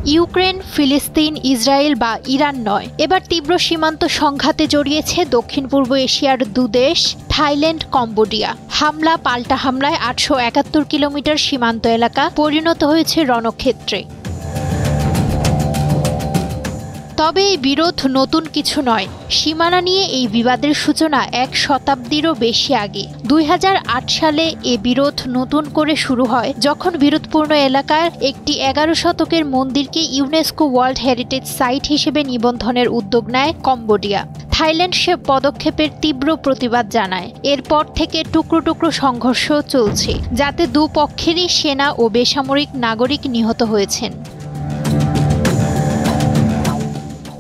Ukraine, ফিলিস্তিন, Israel বা Iran নয়, এবার তীব্র সীমান্ত সংঘাতে জড়িয়েছে দক্ষিণ পূর্ব এশিয়ার দুদেশ থাইল্যান্ড, কম্বোডিয়া। হামলা পাল্টা হামলায় ৮৭১ কিলোমিটার সীমান্ত এলাকা পরিণত হয়েছে রণক্ষেত্রে। তবে এই বিরোধ নতুন কিছু নয়। সীমানা নিয়ে এই বিবাদের সূচনা এক শতাব্দীরও বেশি আগে। ২০০৮ সালে এ বিরোধ নতুন করে শুরু হয় যখন বিরোধপূর্ণ এলাকার একটি ১১ শতকের মন্দিরকে ইউনেস্কো ওয়ার্ল্ড হেরিটেজ সাইট হিসেবে নিবন্ধনের উদ্যোগ নেয় কম্বোডিয়া। থাইল্যান্ড সে পদক্ষেপের তীব্র প্রতিবাদ জানায়। এরপর থেকে টুকরো টুকরো সংঘর্ষ চলছে, যাতে দুপক্ষেরই সেনা ও বেসামরিক নাগরিক নিহত হয়েছেন।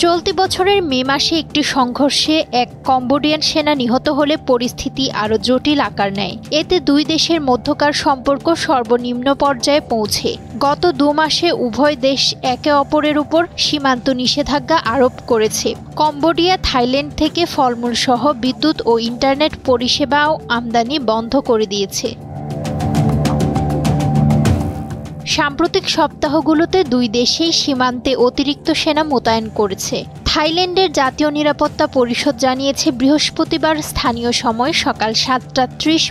চলতি বছরের মে মাসে একটি সংঘর্ষে এক কম্বোডিয়ান সেনা নিহত হলে পরিস্থিতি আরও জটিল আকার নেয়। এতে দুই দেশের মধ্যকার সম্পর্ক সর্বনিম্ন পর্যায়ে পৌঁছে। গত ২ মাসে উভয় দেশ একে অপরের উপর সীমান্ত নিষেধাজ্ঞা আরোপ করেছে। কম্বোডিয়া থাইল্যান্ড থেকে ফলমূল সহ বিদ্যুৎ ও ইন্টারনেট পরিষেবাও আমদানি বন্ধ করে দিয়েছে। সাম্প্রতিক সপ্তাহগুলোতে দুই দেশেই সীমান্তে অতিরিক্ত সেনা মোতায়েন করেছে। থাইল্যান্ডের জাতীয় নিরাপত্তা পরিষদ জানিয়েছে বৃহস্পতিবার স্থানীয় সময় সকাল ৭টা ৩০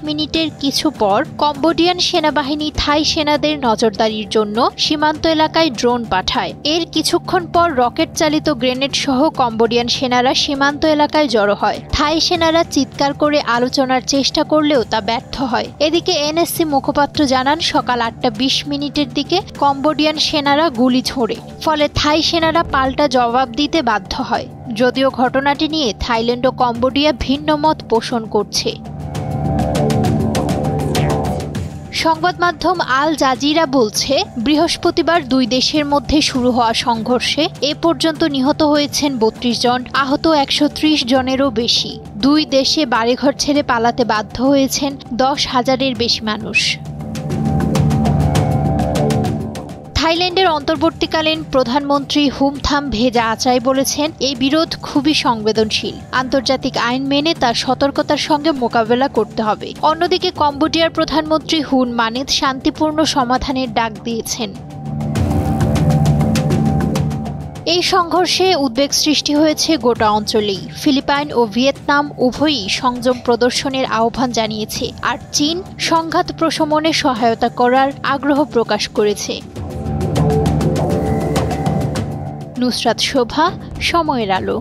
কিছু পর কম্বোডিয়ান সেনাবাহিনী থাই সেনাদের নজরদারির জন্য সীমান্ত এলাকায় ড্রোন পাঠায়। এর কিছুক্ষণ পর রকেট চালিত গ্রেনেড সহ কম্বোডিয়ান সেনারা সীমান্ত এলাকায় জড়ো হয়। থাই সেনারা চিৎকার করে আলোচনার চেষ্টা করলেও তা ব্যর্থ হয়। এদিকে এনএসসি মুখপাত্র জানান সকাল ৮টা ২০ দিকে কম্বোডিয়ান সেনারা গুলি ছোড়ে, ফলে থাই সেনারা পাল্টা জবাব দিতে বাধ্য হয়। যদিও ঘটনাটি নিয়ে থাইল্যান্ড ও কম্বোডিয়া ভিন্ন মত পোষণ করছে। সংবাদ মাধ্যম আল জাজিরা বলছে, বৃহস্পতিবার দুই দেশের মধ্যে শুরু হওয়া সংঘর্ষে এ পর্যন্ত নিহত হয়েছেন ৩২ জন, আহত ১৩০ জনেরও বেশি। দুই দেশে বাড়িঘর ছেড়ে পালাতে বাধ্য হয়েছেন ১০,০০০-এর বেশি মানুষ। থাইল্যান্ডের অন্তর্বর্তীকালীন প্রধানমন্ত্রী হুমথাম ভেজা আচাই বলেছেন, এই বিরোধ খুবই সংবেদনশীল। আন্তর্জাতিক আইন মেনে তার সতর্কতার সঙ্গে মোকাবেলা করতে হবে। অন্যদিকে কম্বোডিয়ার প্রধানমন্ত্রী হুন মানেত শান্তিপূর্ণ সমাধানের ডাক দিয়েছেন। এই সংঘর্ষে উদ্বেগ সৃষ্টি হয়েছে গোটা অঞ্চলেই। ফিলিপাইন ও ভিয়েতনাম উভয়ই সংযম প্রদর্শনের আহ্বান জানিয়েছে, আর চীন সংঘাত প্রশমনে সহায়তা করার আগ্রহ প্রকাশ করেছে। নুসরাত শোভা, সময়ের আলো।